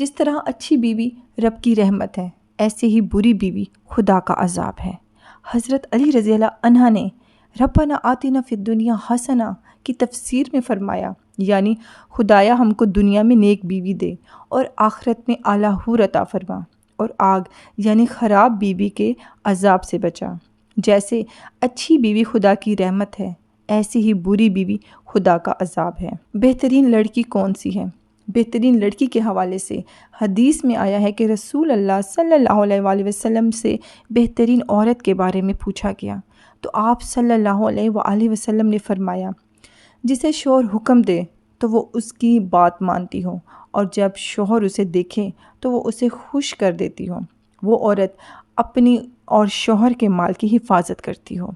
جس طرح اچھی بیوی رب کی رحمت ہے، ایسے ہی بری بیوی خدا کا عذاب ہے۔ حضرت علی رضی اللہ عنہ نے ربنا آتنا فی الدنیا حسنہ کی تفسیر میں فرمایا، یعنی خدایا ہم کو دنیا میں نیک بیوی دے اور آخرت میں اعلیٰ حور عطا فرما، اور آگ یعنی خراب بیوی کے عذاب سے بچا۔ جیسے اچھی بیوی خدا کی رحمت ہے، ایسی ہی بری بیوی خدا کا عذاب ہے۔ بہترین لڑکی کون سی ہے؟ بہترین لڑکی کے حوالے سے حدیث میں آیا ہے کہ رسول اللہ صلی اللہ علیہ وآلہ وسلم سے بہترین عورت کے بارے میں پوچھا گیا تو آپ صلی اللہ علیہ وآلہ وسلم نے فرمایا، جسے شوہر حکم دے تو وہ اس کی بات مانتی ہو، اور جب شوہر اسے دیکھے تو وہ اسے خوش کر دیتی ہو، وہ عورت اپنی اور شوہر کے مال کی حفاظت کرتی ہو۔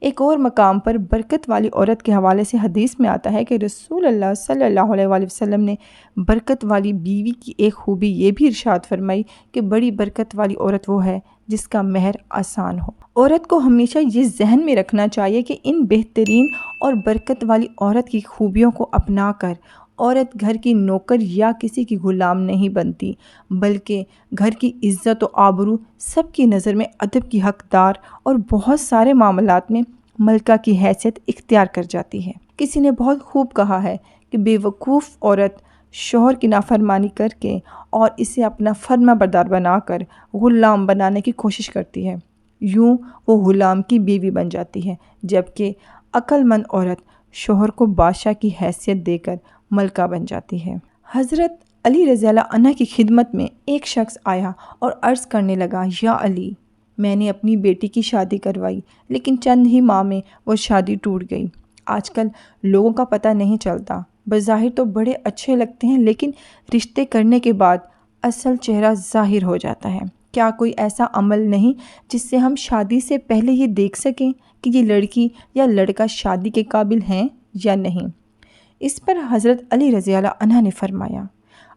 ایک اور مقام پر برکت والی عورت کے حوالے سے حدیث میں آتا ہے کہ رسول اللہ صلی اللہ علیہ وآلہ وسلم نے برکت والی بیوی کی ایک خوبی یہ بھی ارشاد فرمائی کہ بڑی برکت والی عورت وہ ہے جس کا مہر آسان ہو۔ عورت کو ہمیشہ یہ ذہن میں رکھنا چاہیے کہ ان بہترین اور برکت والی عورت کی خوبیوں کو اپنا کر عورت گھر کی نوکر یا کسی کی غلام نہیں بنتی، بلکہ گھر کی عزت و آبرو، سب کی نظر میں ادب کی حقدار اور بہت سارے معاملات میں ملکہ کی حیثیت اختیار کر جاتی ہے۔ کسی نے بہت خوب کہا ہے کہ بے وقوف عورت شوہر کی نافرمانی کر کے اور اسے اپنا فرما بردار بنا کر غلام بنانے کی کوشش کرتی ہے، یوں وہ غلام کی بیوی بن جاتی ہے، جبکہ عقل مند عورت شوہر کو بادشاہ کی حیثیت دے کر ملکہ بن جاتی ہے۔ حضرت علی رضی اللہ عنہ کی خدمت میں ایک شخص آیا اور عرض کرنے لگا، یا علی، میں نے اپنی بیٹی کی شادی کروائی لیکن چند ہی ماہ میں وہ شادی ٹوٹ گئی۔ آج کل لوگوں کا پتہ نہیں چلتا، بظاہر تو بڑے اچھے لگتے ہیں لیکن رشتے کرنے کے بعد اصل چہرہ ظاہر ہو جاتا ہے۔ کیا کوئی ایسا عمل نہیں جس سے ہم شادی سے پہلے یہ دیکھ سکیں کہ یہ لڑکی یا لڑکا شادی کے قابل ہیں یا نہیں؟ اس پر حضرت علی رضی اللہ عنہ نے فرمایا،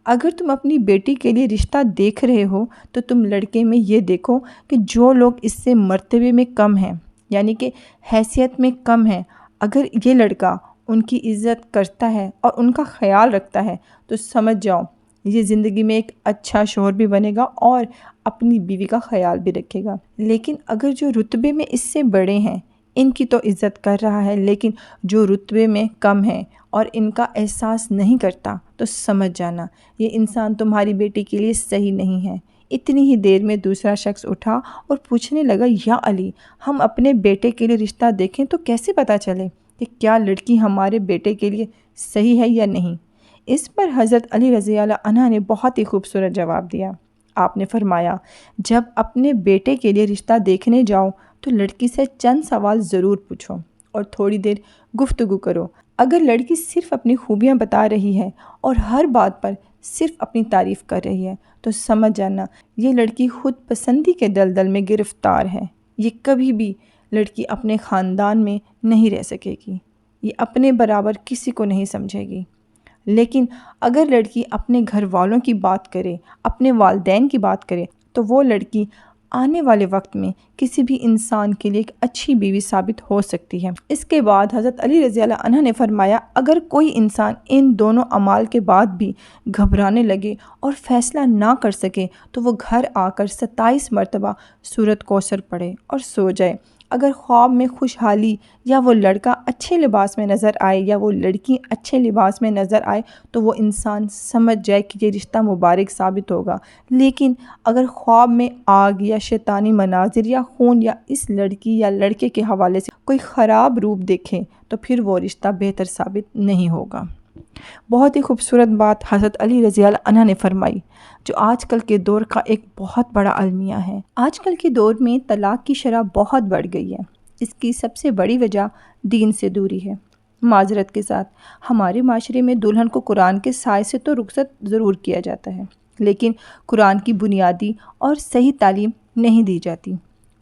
اگر تم اپنی بیٹی کے لیے رشتہ دیکھ رہے ہو تو تم لڑکے میں یہ دیکھو کہ جو لوگ اس سے مرتبے میں کم ہیں، یعنی کہ حیثیت میں کم ہیں، اگر یہ لڑکا ان کی عزت کرتا ہے اور ان کا خیال رکھتا ہے تو سمجھ جاؤ یہ زندگی میں ایک اچھا شوہر بھی بنے گا اور اپنی بیوی کا خیال بھی رکھے گا۔ لیکن اگر جو رتبے میں اس سے بڑے ہیں ان کی تو عزت کر رہا ہے، لیکن جو رتبے میں کم ہیں اور ان کا احساس نہیں کرتا تو سمجھ جانا یہ انسان تمہاری بیٹی کے لیے صحیح نہیں ہے۔ اتنی ہی دیر میں دوسرا شخص اٹھا اور پوچھنے لگا، یا علی، ہم اپنے بیٹے کے لیے رشتہ دیکھیں تو کیسے پتہ چلے کہ کیا لڑکی ہمارے بیٹے کے لیے صحیح ہے یا نہیں؟ اس پر حضرت علی رضی اللہ عنہ نے بہت ہی خوبصورت جواب دیا۔ آپ نے فرمایا، جب اپنے بیٹے کے لیے رشتہ دیکھنے جاؤ تو لڑکی سے چند سوال ضرور پوچھو اور تھوڑی دیر گفتگو کرو۔ اگر لڑکی صرف اپنی خوبیاں بتا رہی ہے اور ہر بات پر صرف اپنی تعریف کر رہی ہے تو سمجھ جانا یہ لڑکی خود پسندی کے دلدل میں گرفتار ہے۔ یہ کبھی بھی لڑکی اپنے خاندان میں نہیں رہ سکے گی، یہ اپنے برابر کسی کو نہیں سمجھے گی۔ لیکن اگر لڑکی اپنے گھر والوں کی بات کرے، اپنے والدین کی بات کرے تو وہ لڑکی آنے والے وقت میں کسی بھی انسان کے لیے ایک اچھی بیوی ثابت ہو سکتی ہے۔ اس کے بعد حضرت علی رضی اللہ عنہ نے فرمایا، اگر کوئی انسان ان دونوں اعمال کے بعد بھی گھبرانے لگے اور فیصلہ نہ کر سکے تو وہ گھر آ کر 27 مرتبہ سورۃ کوثر پڑھے اور سو جائے۔ اگر خواب میں خوشحالی یا وہ لڑکا اچھے لباس میں نظر آئے یا وہ لڑکی اچھے لباس میں نظر آئے تو وہ انسان سمجھ جائے کہ یہ رشتہ مبارک ثابت ہوگا۔ لیکن اگر خواب میں آگ یا شیطانی مناظر یا خون یا اس لڑکی یا لڑکے کے حوالے سے کوئی خراب روپ دیکھے تو پھر وہ رشتہ بہتر ثابت نہیں ہوگا۔ بہت ہی خوبصورت بات حضرت علی رضی اللہ عنہ نے فرمائی، جو آج کل کے دور کا ایک بہت بڑا المیہ ہے۔ آج کل کے دور میں طلاق کی شرح بہت بڑھ گئی ہے۔ اس کی سب سے بڑی وجہ دین سے دوری ہے۔ معذرت کے ساتھ ہمارے معاشرے میں دلہن کو قرآن کے سائے سے تو رخصت ضرور کیا جاتا ہے، لیکن قرآن کی بنیادی اور صحیح تعلیم نہیں دی جاتی۔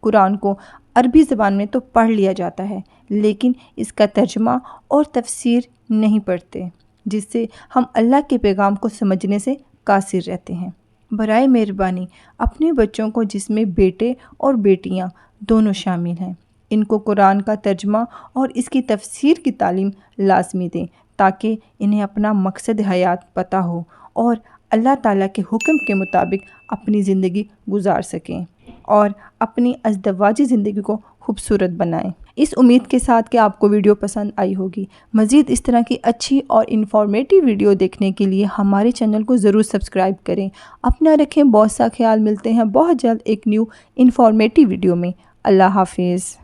قرآن کو عربی زبان میں تو پڑھ لیا جاتا ہے لیکن اس کا ترجمہ اور تفسیر نہیں پڑھتے، جس سے ہم اللہ کے پیغام کو سمجھنے سے قاصر رہتے ہیں۔ برائے مہربانی اپنے بچوں کو، جس میں بیٹے اور بیٹیاں دونوں شامل ہیں، ان کو قرآن کا ترجمہ اور اس کی تفسیر کی تعلیم لازمی دیں تاکہ انہیں اپنا مقصد حیات پتہ ہو اور اللہ تعالیٰ کے حکم کے مطابق اپنی زندگی گزار سکیں اور اپنی ازدواجی زندگی کو خوبصورت بنائیں۔ اس امید کے ساتھ کہ آپ کو ویڈیو پسند آئی ہوگی۔ مزید اس طرح کی اچھی اور انفارمیٹیو ویڈیو دیکھنے کے لیے ہمارے چینل کو ضرور سبسکرائب کریں۔ اپنا رکھیں بہت سا خیال، ملتے ہیں بہت جلد ایک نیو انفارمیٹیو ویڈیو میں۔ اللہ حافظ۔